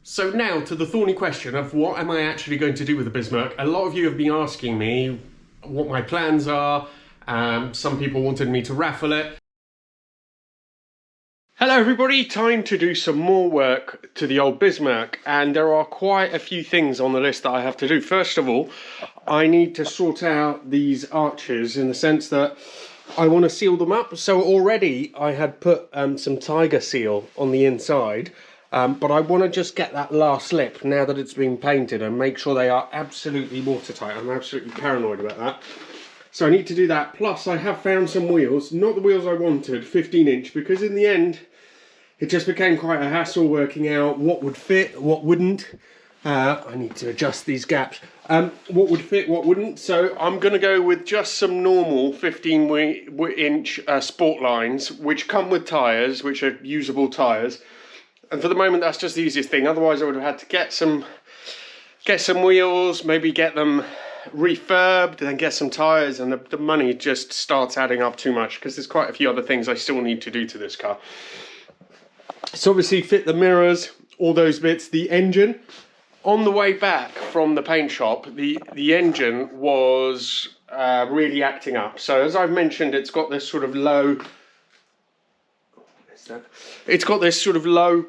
So now to the thorny question of what am I actually going to do with the BisMerc. A lot of you have been asking me what my plans are. Some people wanted me to raffle it. Hello everybody, time to do some more work to the old BisMerc, and there are quite a few things on the list that I have to do. First of all, I need to sort out these arches in the sense that I want to seal them up. So already I had put some tiger seal on the inside, but I want to just get that last lip now that it's been painted and make sure they are absolutely watertight. I'm absolutely paranoid about that. So I need to do that. Plus I have found some wheels, not the wheels I wanted, 15-inch, because in the end it just became quite a hassle working out what would fit, what wouldn't. I need to adjust these gaps. What would fit, what wouldn't. So I'm going to go with just some normal 15-inch sport lines, which come with tyres, which are usable tyres. And for the moment, that's just the easiest thing. Otherwise, I would have had to get some wheels, maybe get them refurbed, then get some tyres, and the money just starts adding up too much because there's quite a few other things I still need to do to this car. So obviously fit the mirrors, all those bits, the engine. On the way back from the paint shop, the engine was really acting up. So as I've mentioned, it's got this sort of low, it's got this sort of low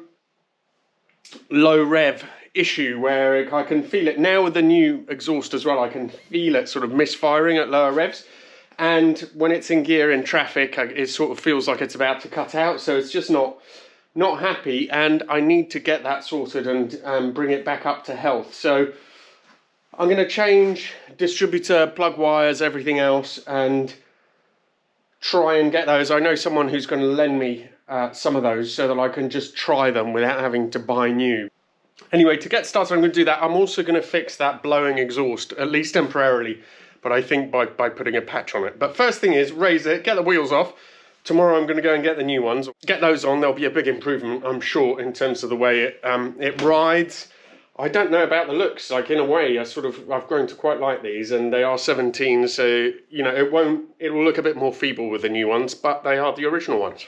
rev issue where I can feel it now with the new exhaust as well. I can feel it sort of misfiring at lower revs, and when it's in gear in traffic, it sort of feels like it's about to cut out. So it's just not happy, and I need to get that sorted and bring it back up to health. So I'm going to change distributor, plug wires, everything else, and try and get those. I know someone who's going to lend me some of those so that I can just try them without having to buy new. Anyway, to get started, I'm going to do that. I'm also going to fix that blowing exhaust, at least temporarily, but I think by putting a patch on it. But first thing is raise it, get the wheels off. Tomorrow I'm going to go and get the new ones. Get those on, there'll be a big improvement, I'm sure, in terms of the way it rides. I don't know about the looks, like in a way, I've grown to quite like these, and they are 17, so, you know, it will look a bit more feeble with the new ones, but they are the original ones.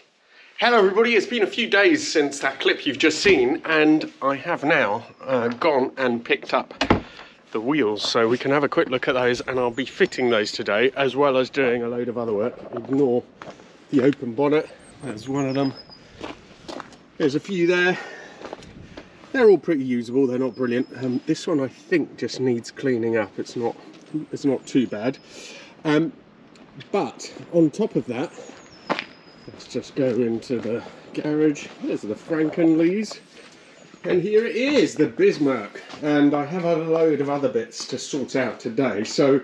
Hello everybody, it's been a few days since that clip you've just seen, and I have now gone and picked up the wheels, so we can have a quick look at those, and I'll be fitting those today, as well as doing a load of other work. Ignore the open bonnet, there's one of them. There's a few there. They're all pretty usable, they're not brilliant. This one I think just needs cleaning up, it's not too bad. But on top of that, let's just go into the garage. There's the Frankenlees. And here it is, the BisMerc. And I have a load of other bits to sort out today. So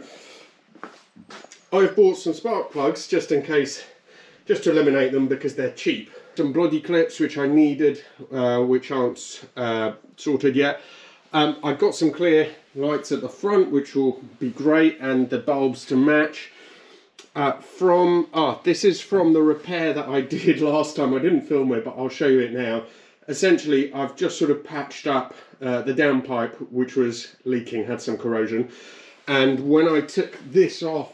I've bought some spark plugs just in case, just to eliminate them because they're cheap. Some bloody clips which I needed, which aren't sorted yet. I've got some clear lights at the front, which will be great, and the bulbs to match. This is from the repair that I did last time. I didn't film it, but I'll show you it now. Essentially, I've just sort of patched up the downpipe, which was leaking, had some corrosion. And when I took this off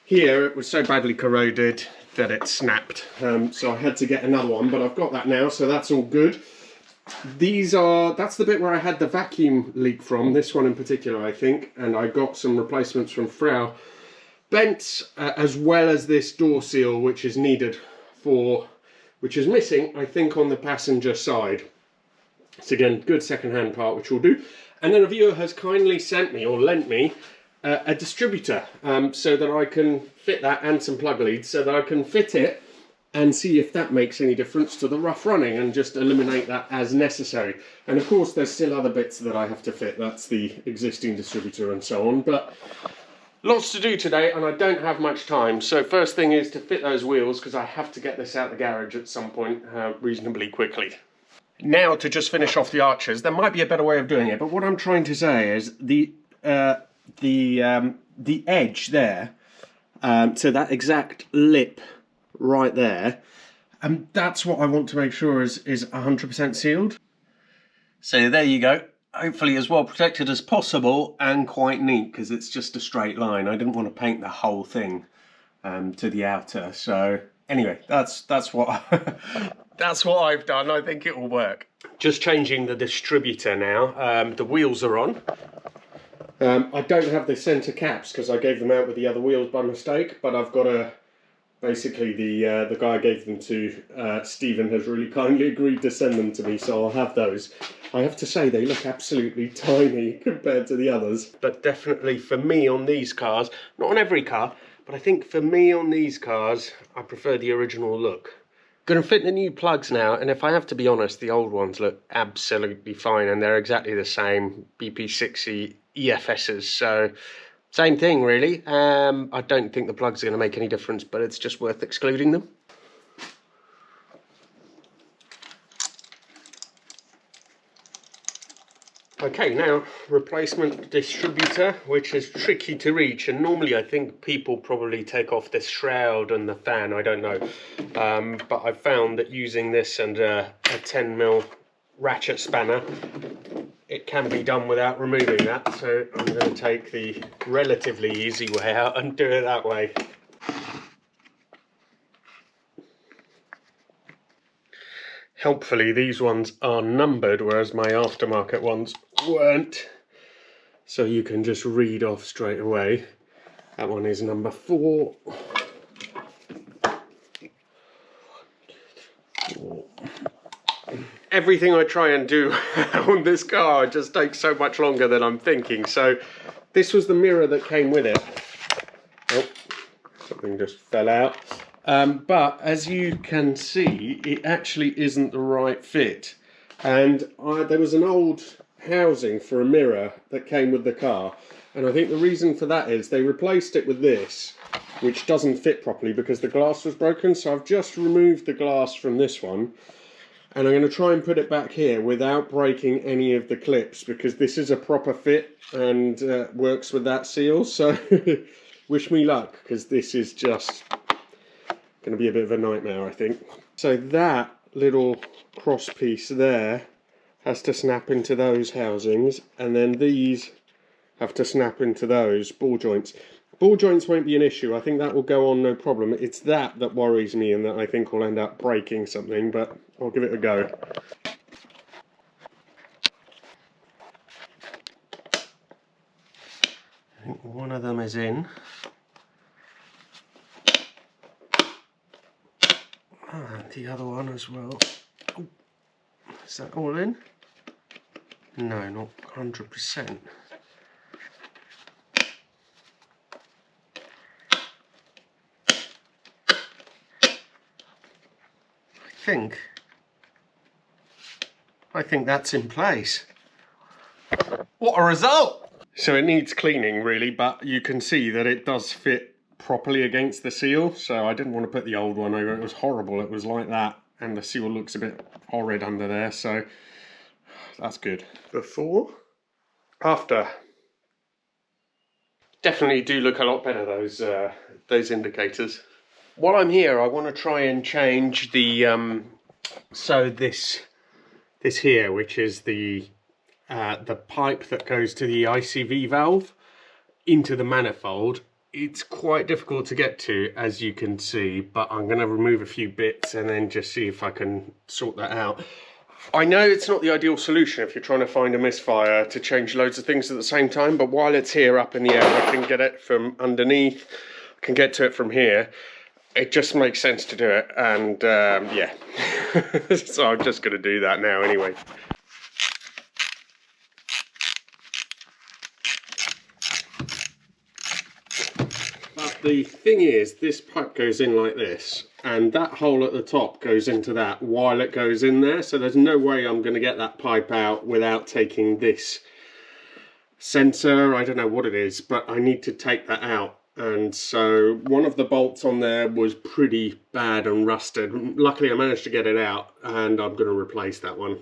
here, it was so badly corroded that it snapped. So I had to get another one, but I've got that now, so that's all good. That's the bit where I had the vacuum leak from, this one in particular, I think. And I got some replacements from Frau Bent, as well as this door seal, which is needed which is missing, I think, on the passenger side. It's again, good second-hand part, which will do. And then a viewer has kindly sent me, or lent me, a distributor, so that I can fit that, and some plug leads, so that I can fit it and see if that makes any difference to the rough running, and just eliminate that as necessary. And of course, there's still other bits that I have to fit. That's the existing distributor and so on, but lots to do today, and I don't have much time. So first thing is to fit those wheels, because I have to get this out the garage at some point reasonably quickly. Now to just finish off the arches. There might be a better way of doing it, but what I'm trying to say is the edge there, so that exact lip right there, and that's what I want to make sure is 100% sealed. So there you go. Hopefully as well protected as possible, and quite neat because it's just a straight line. I didn't want to paint the whole thing to the outer, so Anyway, that's what that's what I've done. I think it will work. Just changing the distributor now. The wheels are on. I don't have the centre caps because I gave them out with the other wheels by mistake, but I've got a... Basically, the guy I gave them to, Stephen, has really kindly agreed to send them to me, so I'll have those. I have to say, they look absolutely tiny compared to the others. But definitely for me on these cars, not on every car, but I think for me on these cars, I prefer the original look. Going to fit the new plugs now, and if I have to be honest, the old ones look absolutely fine, and they're exactly the same BP60 EFSs, so... Same thing, really. I don't think the plugs are going to make any difference, but it's just worth excluding them. Okay, now replacement distributor, which is tricky to reach, and normally I think people probably take off this shroud and the fan, I don't know. But I've found that using this and a 10mm ratchet spanner, it can be done without removing that, so I'm going to take the relatively easy way out and do it that way. Helpfully, these ones are numbered, whereas my aftermarket ones weren't, so you can just read off straight away. That one is number 4. Everything I try and do on this car just takes so much longer than I'm thinking. So this was the mirror that came with it. Oh, something just fell out. But as you can see, it actually isn't the right fit. And there was an old housing for a mirror that came with the car. And I think the reason for that is they replaced it with this, which doesn't fit properly because the glass was broken. So I've just removed the glass from this one. And I'm going to try and put it back here without breaking any of the clips, because this is a proper fit and works with that seal. So wish me luck, because this is just going to be a bit of a nightmare, I think. So that little cross piece there has to snap into those housings, and then these have to snap into those ball joints. Ball joints won't be an issue. I think that will go on no problem. It's that worries me and that I think will end up breaking something, but I'll give it a go. I think one of them is in. And the other one as well. Oh, is that all in? No, not 100%. I think that's in place. What a result! So it needs cleaning really, but you can see that it does fit properly against the seal. So I didn't want to put the old one over. It was horrible. It was like that, and the seal looks a bit horrid under there. So that's good. Before, after. Definitely do look a lot better, those indicators. While I'm here, I want to try and change the so this here, which is the pipe that goes to the ICV valve into the manifold. It's quite difficult to get to, as you can see, but I'm going to remove a few bits and then just see if I can sort that out. I know it's not the ideal solution if you're trying to find a misfire to change loads of things at the same time, but while it's here up in the air, I can get it from underneath, I can get to it from here. It just makes sense to do it, and yeah. So I'm just going to do that now anyway. But the thing is, this pipe goes in like this, and that hole at the top goes into that while it goes in there, so there's no way I'm going to get that pipe out without taking this sensor. I don't know what it is, but I need to take that out. And so one of the bolts on there was pretty bad and rusted. Luckily I managed to get it out, and I'm going to replace that one.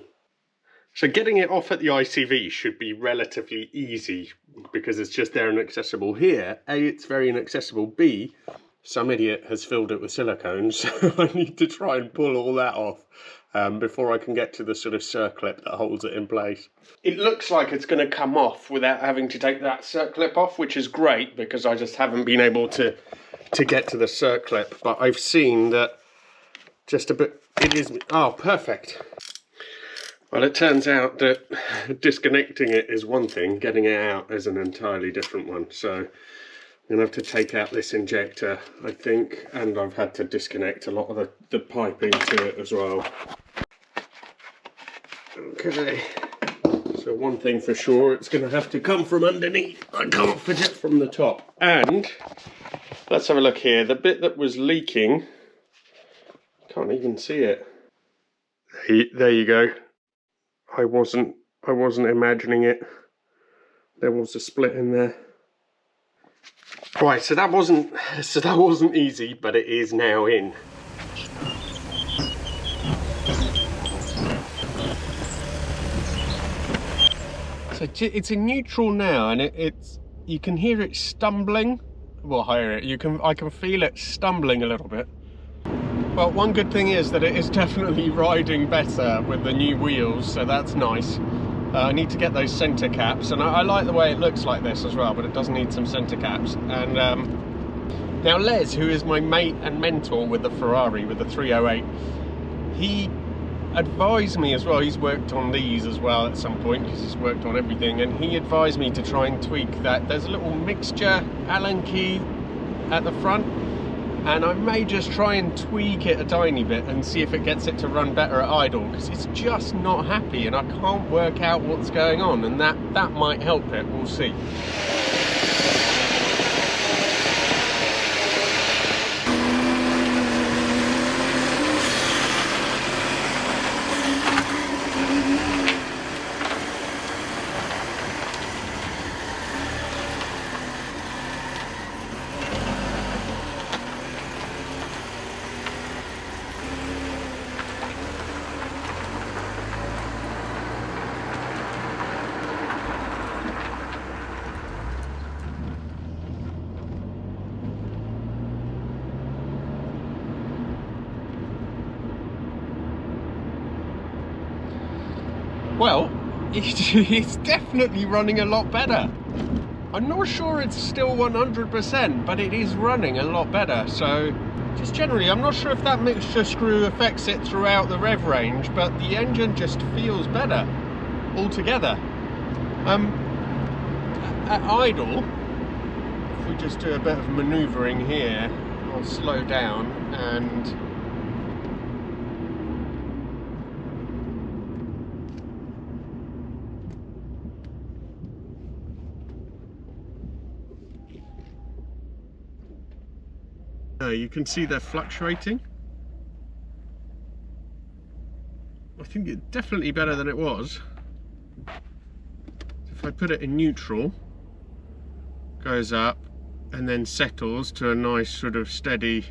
So getting it off at the ICV should be relatively easy because it's just there and accessible. Here, A, it's very inaccessible, B, some idiot has filled it with silicone, so I need to try and pull all that off before I can get to the sort of circlip that holds it in place. It looks like it's going to come off without having to take that circlip off, which is great because I just haven't been able to to get to the circlip, but I've seen that just a bit, it is, oh, perfect. Well, it turns out that disconnecting it is one thing, getting it out is an entirely different one. So I'm gonna have to take out this injector, I think, and I've had to disconnect a lot of the piping to it as well. Okay, so one thing for sure, it's gonna have to come from underneath. I can't fit it from the top. And let's have a look here. The bit that was leaking, can't even see it. There you go. I wasn't imagining it. There was a split in there. Right, so that wasn't easy, but it is now in. So it's in neutral now, and it's you can hear it stumbling. Well, hear it. I can feel it stumbling a little bit. Well, one good thing is that it is definitely riding better with the new wheels, so that's nice. I need to get those centre caps, and I like the way it looks like this as well, but it does need some centre caps. And now Les, who is my mate and mentor with the Ferrari, with the 308, he advised me as well, he's worked on these as well at some point, because he's worked on everything, and he advised me to try and tweak that. There's a little mixture Allen key at the front, and I may just try and tweak it a tiny bit and see if it gets it to run better at idle, because it's just not happy and I can't work out what's going on, and that might help it. We'll see. Well, it's definitely running a lot better. I'm not sure it's still 100%, but it is running a lot better. So just generally, I'm not sure if that mixture screw affects it throughout the rev range, but the engine just feels better altogether. At idle, if we just do a bit of manoeuvring here, I'll slow down and you can see they're fluctuating. I think it's definitely better than it was. If I put it in neutral, goes up and then settles to a nice sort of steady,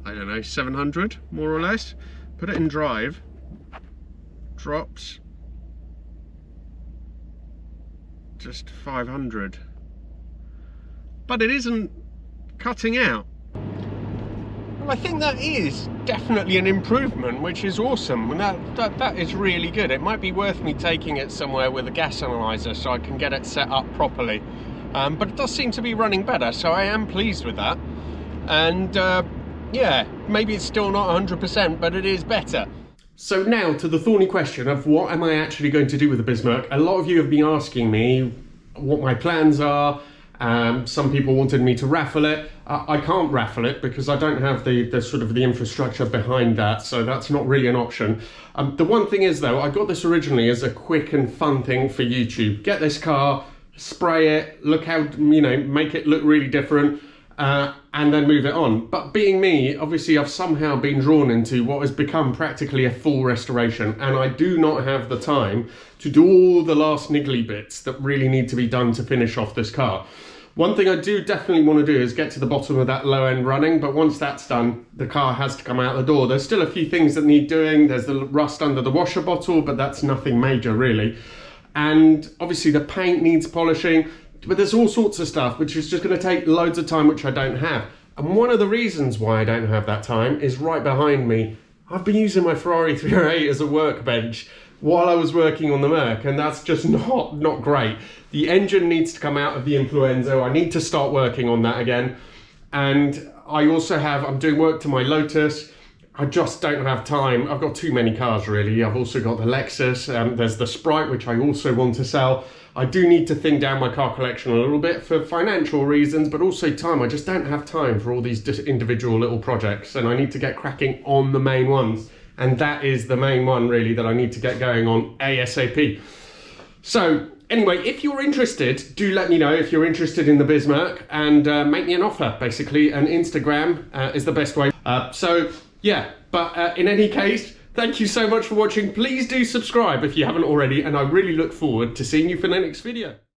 I don't know, 700 more or less. Put it in drive, drops just 500, but it isn't cutting out. I think that is definitely an improvement, which is awesome, and that is really good. It might be worth me taking it somewhere with a gas analyzer so I can get it set up properly, but it does seem to be running better, so I am pleased with that. And yeah, maybe it's still not 100%, but it is better. So now to the thorny question of what am I actually going to do with the BisMerc. A lot of you have been asking me what my plans are. Some people wanted me to raffle it. I can't raffle it because I don't have the sort of the infrastructure behind that, so that's not really an option. The one thing is though, I got this originally as a quick and fun thing for YouTube. Get this car, spray it, look how, you know, make it look really different, and then move it on. But being me, obviously I've somehow been drawn into what has become practically a full restoration, and I do not have the time to do all the last niggly bits that really need to be done to finish off this car. One thing I do definitely want to do is get to the bottom of that low end running, but once that's done, the car has to come out the door. There's still a few things that need doing. There's the rust under the washer bottle, but that's nothing major really. And obviously the paint needs polishing, but there's all sorts of stuff which is just going to take loads of time, which I don't have. And one of the reasons why I don't have that time is right behind me. I've been using my Ferrari 308 as a workbench while I was working on the Merc, and that's just not great. The engine needs to come out of the Influenzo. I need to start working on that again. And I also I'm doing work to my Lotus. I just don't have time. I've got too many cars really. I've also got the Lexus, there's the Sprite, which I also want to sell. I do need to thin down my car collection a little bit for financial reasons, but also time. I just don't have time for all these individual little projects, and I need to get cracking on the main ones. And that is the main one really that I need to get going on ASAP. So anyway, if you're interested, do let me know if you're interested in the BisMerc, and make me an offer basically, and Instagram is the best way. So yeah, but in any case, thank you so much for watching. Please do subscribe if you haven't already, and I really look forward to seeing you for the next video.